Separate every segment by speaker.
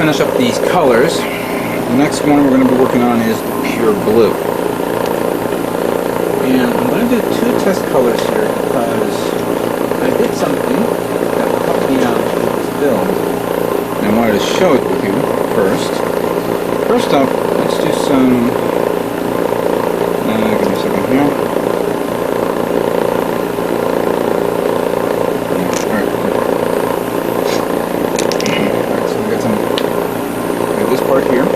Speaker 1: finish up these colors. The next one we're going to be working on is the pure blue. And I'm going to do two test colors here because I did something that will help me out with this build. And I wanted to show it with you first. First up, let's do some... give me a second here. Part here.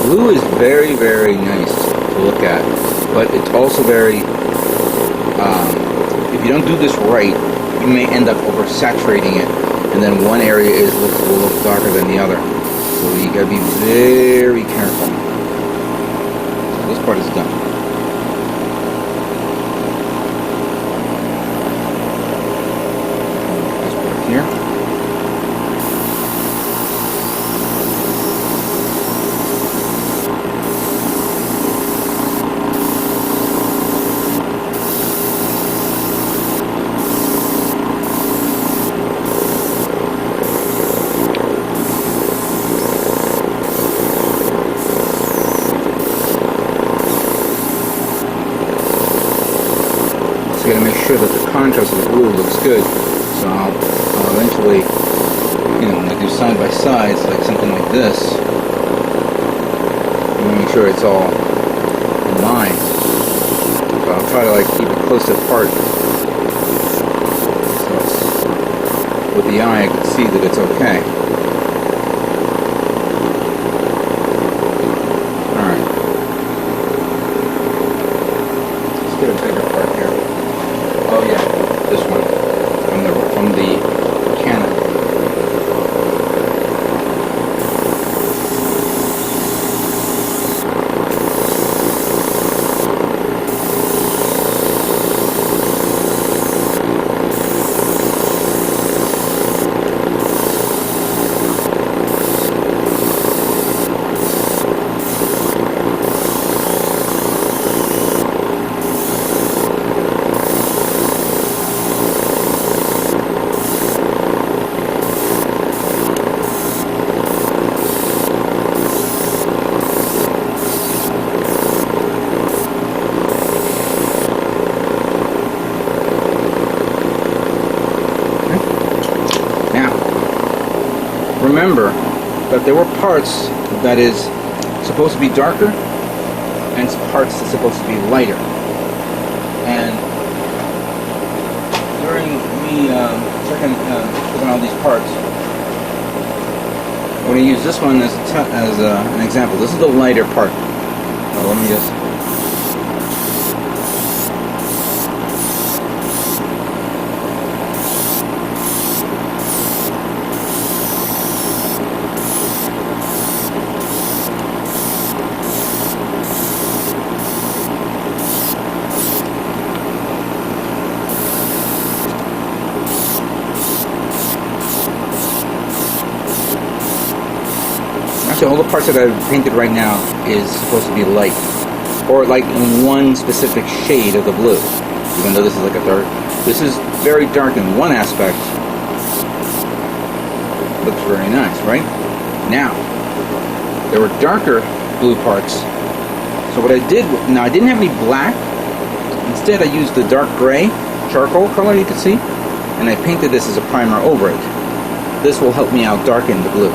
Speaker 1: Blue is very, very nice to look at, but it's also very, if you don't do this right, you may end up oversaturating it, and then one area will look darker than the other. So you gotta be very careful. So this part is done. This part here. You got to make sure that the contrast of the blue looks good. So I'll eventually, when I do side by sides, like something like this, I'm going to make sure it's all in line. So I'll try to keep it close apart. So with the eye, I can see that it's okay. Alright. Let's get a bigger part here. Oh yeah, this one from the cannon. Remember that there were parts that is supposed to be darker and parts that's supposed to be lighter. And during me checking all these parts, I'm going to use this one as an example. This is the lighter part. Let me just... Actually, all the parts that I've painted right now is supposed to be light, or like in one specific shade of the blue. Even though this is like a dark, this is very dark in one aspect. Looks very nice, right? Now, there were darker blue parts. So what I did, now I didn't have any black. Instead, I used the dark gray charcoal color you can see, and I painted this as a primer over it. This will help me out darken the blue.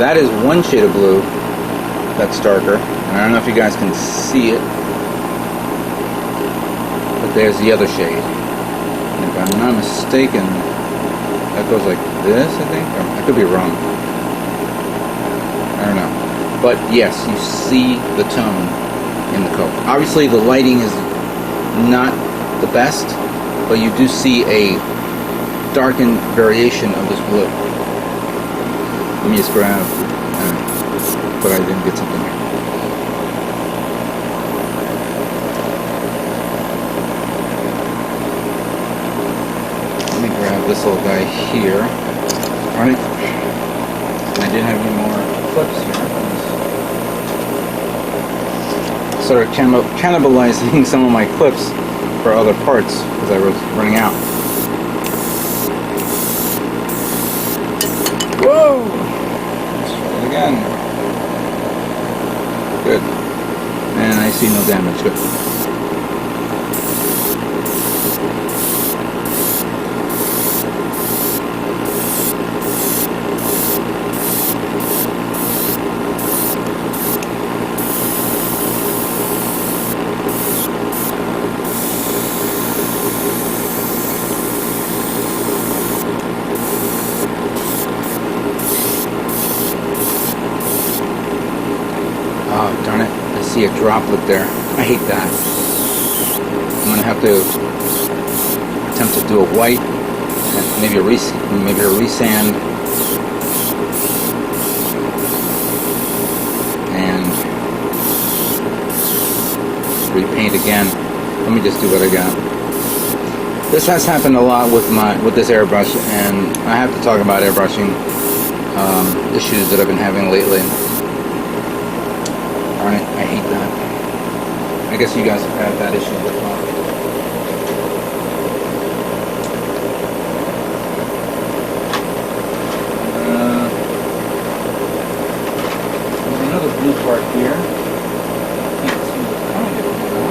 Speaker 1: that is one shade of blue that's darker. And I don't know if you guys can see it, but there's the other shade. And if I'm not mistaken, that goes like this, I think. I could be wrong. I don't know. But yes, you see the tone in the coat. Obviously the lighting is not the best, but you do see a darkened variation of this blue. Let me just grab, but I didn't get something here. Let me grab this little guy here. Alright. I didn't have any more clips here. Sort of cannibalizing some of my clips for other parts because I was running out. Whoa! Let's try it again. Good. And I see no damage. Good. Oh, darn it. I see a droplet there. I hate that. I'm going to have to attempt to do a white, maybe a resand, and repaint again. Let me just do what I got. This has happened a lot with this airbrush, and I have to talk about airbrushing issues that I've been having lately. Alright, I hate that. I guess you guys have had that issue before. There's another blue part here. Can't see the kind of it now.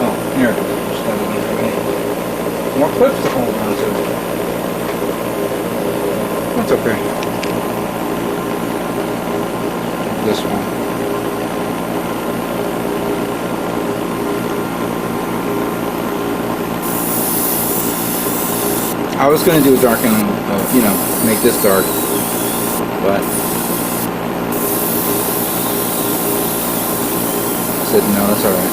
Speaker 1: Oh, here it is. More clips to hold on to. That's okay. This one. I was going to do a darken, make this dark, but I said no, that's alright.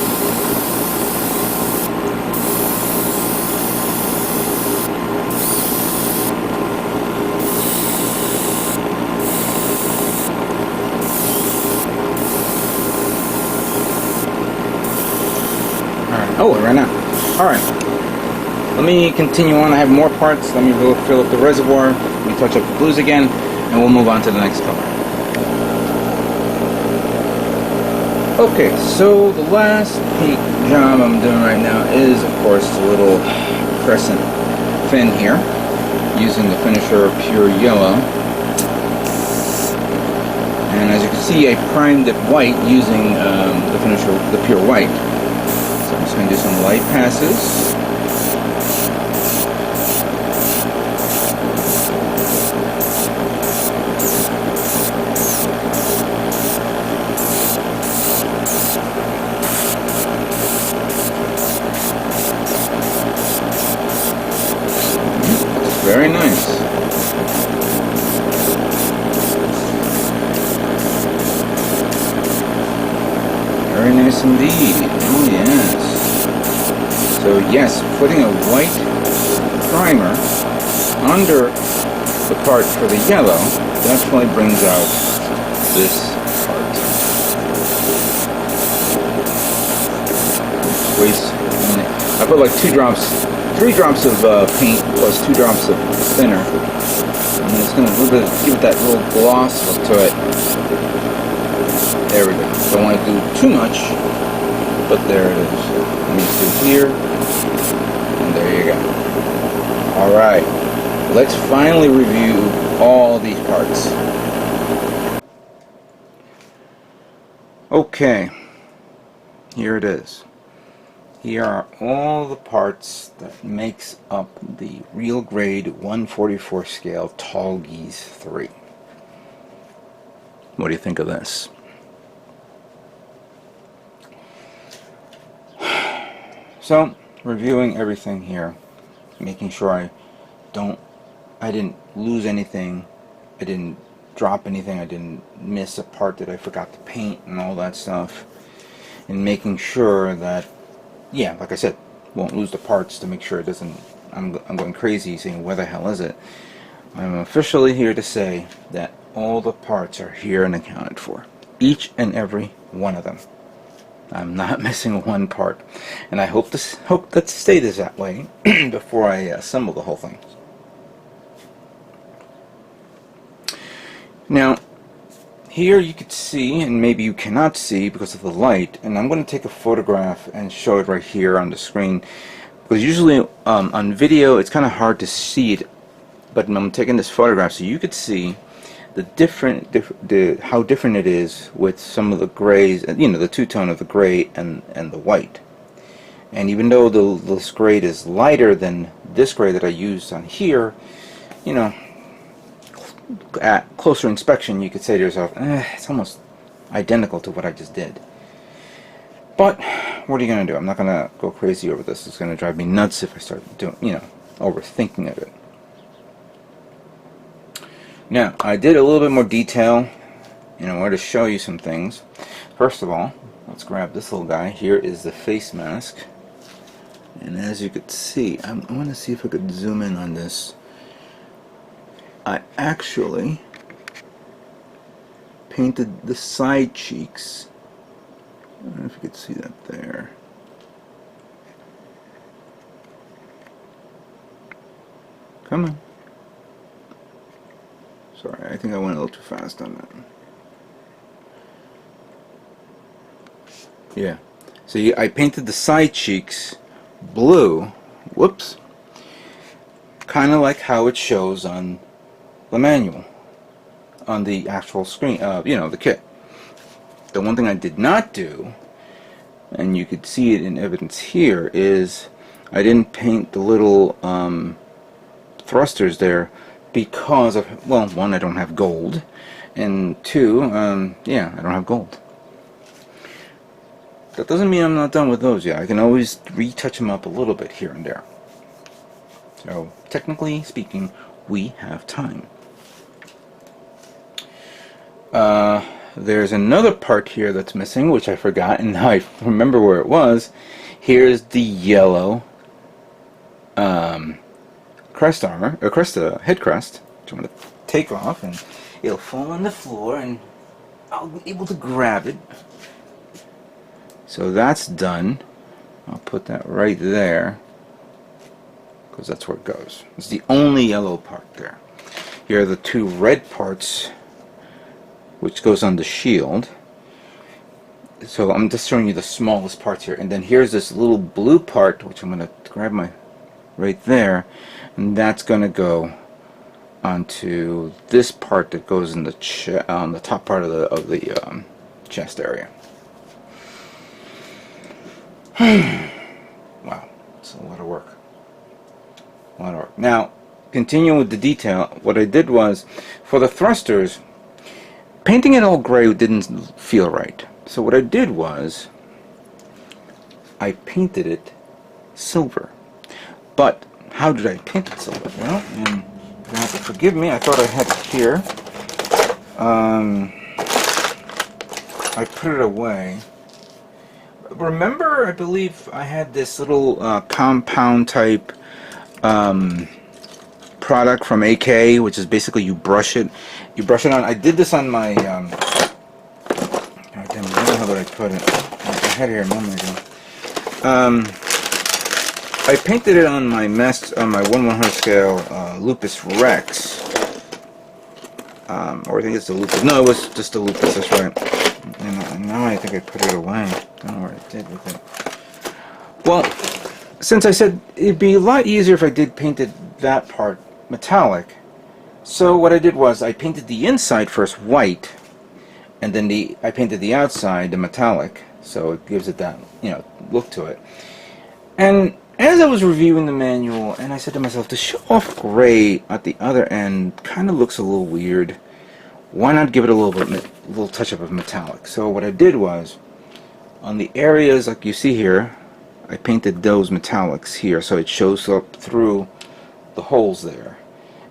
Speaker 1: Oh, it ran out. Alright. Let me continue on. I have more parts. Let me go fill up the reservoir. Let me touch up the blues again, and we'll move on to the next color. Okay, so the last paint job I'm doing right now is, of course, the little crescent fin here, using the finisher Pure Yellow. And as you can see, I primed it white using the finisher, the Pure White. I'm just going to do some light passes. Very nice. Very nice indeed. Oh yes. So yes, putting a white primer under the part for the yellow definitely brings out this part. I put like 3 drops of paint plus 2 drops of thinner. And it's going to give it that little gloss look to it. There we go. Don't want to do too much, but there it is. Let me just do here, and there you go. Alright, let's finally review all these parts. Okay, here it is. Here are all the parts that makes up the real grade 144 scale Tallgeese III. What do you think of this? So, reviewing everything here, making sure I didn't lose anything, I didn't drop anything, I didn't miss a part that I forgot to paint and all that stuff, and making sure that, yeah, like I said, won't lose the parts to make sure it doesn't, I'm going crazy saying where the hell is it. I'm officially here to say that all the parts are here and accounted for. Each and every one of them. I'm not missing one part, and I hope that stays that way before I assemble the whole thing. Now, here you could see, and maybe you cannot see because of the light, and I'm going to take a photograph and show it right here on the screen, because usually on video it's kind of hard to see it, but I'm taking this photograph so you could see the how different it is with some of the grays, you know, the two-tone of the gray and the white. And even though this gray is lighter than this gray that I used on here, you know, at closer inspection you could say to yourself, it's almost identical to what I just did. But what are you going to do? I'm not going to go crazy over this. It's going to drive me nuts if I start doing, you know, overthinking of it. Now, I did a little bit more detail in order to show you some things. First of all, let's grab this little guy. Here is the face mask. And as you could see, I'm going to see if I could zoom in on this. I actually painted the side cheeks. I don't know if you could see that there. Come on. Sorry, I think I went a little too fast on that. Yeah. So I painted the side cheeks blue. Whoops. Kind of like how it shows on the manual, on the actual screen, you know, the kit. The one thing I did not do, and you could see it in evidence here, is I didn't paint the little thrusters there because of, well, one, I don't have gold, and two, yeah, I don't have gold. That doesn't mean I'm not done with those yet. I can always retouch them up a little bit here and there. So, technically speaking, we have time. There's another part here that's missing, which I forgot, and now I remember where it was. Here's the yellow crest armor, or crest, head crest, which I'm going to take off, and it'll fall on the floor, and I'll be able to grab it. So that's done. I'll put that right there, because that's where it goes. It's the only yellow part there. Here are the two red parts, which goes on the shield. So I'm just showing you the smallest parts here, and then here's this little blue part, which I'm going to grab my right there, and that's going to go onto this part that goes in the on the top part of the chest area. Wow, it's a lot of work. A lot of work. Now, continuing with the detail, what I did was, for the thrusters, painting it all gray didn't feel right. So what I did was, I painted it silver. But how did I paint it silver? Well, and you have to forgive me, I thought I had it here. I put it away. Remember, I believe I had this little compound type product from AK, which is basically you brush it on. I did this on my God damn, where the hell did I put it? I had it here a moment ago. I painted it on my 1/100 scale Lupus Rex, or I think it's the Lupus. No, it was just the Lupus. That's right. And now I think I put it away. I don't know what I did with it. Well, since I said it'd be a lot easier if I did painted that part metallic, so what I did was I painted the inside first white, and then I painted the outside the metallic, so it gives it that, you know, look to it. And as I was reviewing the manual, and I said to myself, the show-off gray at the other end kind of looks a little weird. Why not give it a little touch-up of metallic? So what I did was, on the areas like you see here, I painted those metallics here, so it shows up through the holes there,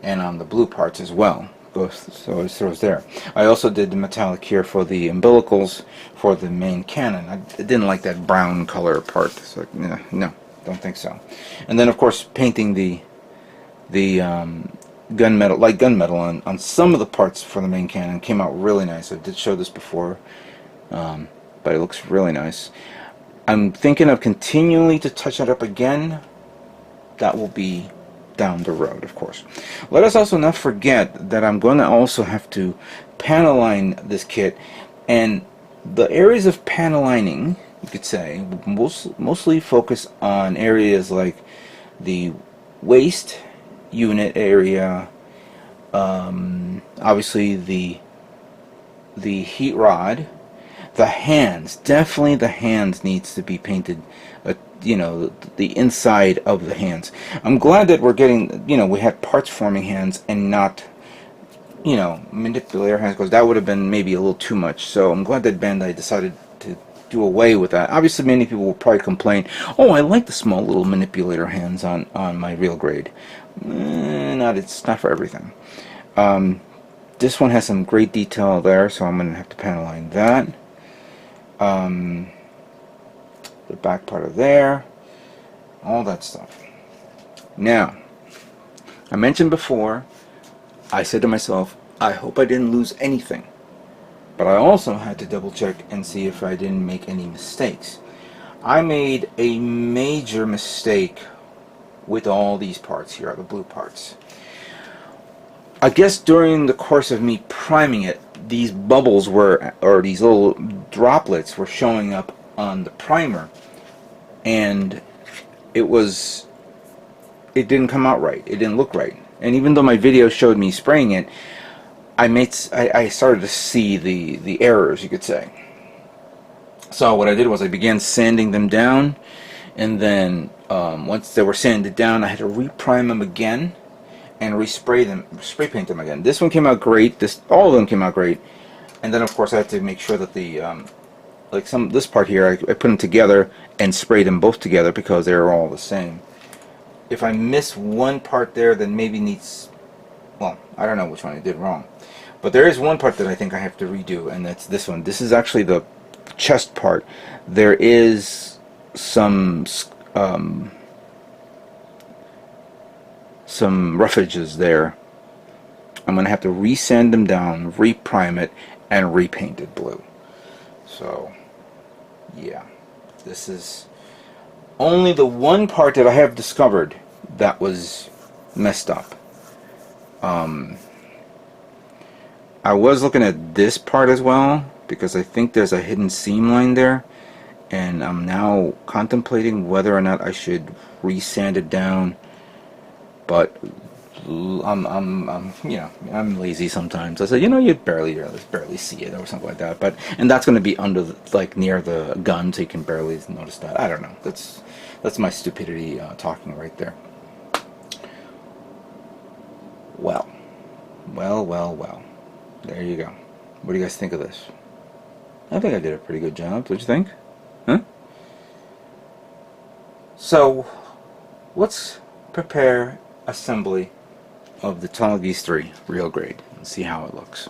Speaker 1: and on the blue parts as well. So it throws there. I also did the metallic here for the umbilicals for the main cannon. I didn't like that brown color part, so no, don't think so. And then of course painting the gunmetal, light gunmetal on some of the parts for the main cannon came out really nice. I did show this before, but it looks really nice. I'm thinking of continually to touch it up again. That will be down the road, of course. Let us also not forget that I'm going to also have to panel line this kit, and the areas of panel lining, you could say, mostly focus on areas like the waist unit area, obviously the heat rod, the hands. Definitely the hands needs to be painted, you know, the inside of the hands. I'm glad that we're getting, you know, we had parts forming hands and not, you know, manipulator hands, because that would have been maybe a little too much. So I'm glad that Bandai decided to do away with that. Obviously many people will probably complain, oh, I like the small little manipulator hands on my real grade. It's not for everything. This one has some great detail there, so I'm going to have to panel line that. The back part of there, all that stuff. Now, I mentioned before, I said to myself, I hope I didn't lose anything. But I also had to double check and see if I didn't make any mistakes. I made a major mistake with all these parts here, the blue parts. I guess during the course of me priming it, these bubbles were, or these little droplets were showing up on the primer, and it didn't come out right. It didn't look right. And even though my video showed me spraying it, I started to see the errors, you could say. So what I did was I began sanding them down, and then once they were sanded down, I had to reprime them again and spray paint them again. This one came out great. All of them came out great. And then of course I had to make sure that this part here, I put them together and sprayed them both together because they're all the same. If I miss one part there, then maybe needs, well, I don't know which one I did wrong. But there is one part that I think I have to redo, and that's this one. This is actually the chest part. There is some roughages there. I'm going to have to resand them down, reprime it, and repaint it blue. So, yeah. This is only the one part that I have discovered that was messed up. I was looking at this part as well, because I think there's a hidden seam line there, and I'm now contemplating whether or not I should resand it down. But I'm lazy sometimes. I said, you barely see it or something like that. And that's going to be under near the gun, so you can barely notice that. I don't know. That's my stupidity talking right there. Well. There you go. What do you guys think of this? I think I did a pretty good job. Don't you think? Huh? So, let's prepare assembly of the Tallgeese III real grade and see how it looks.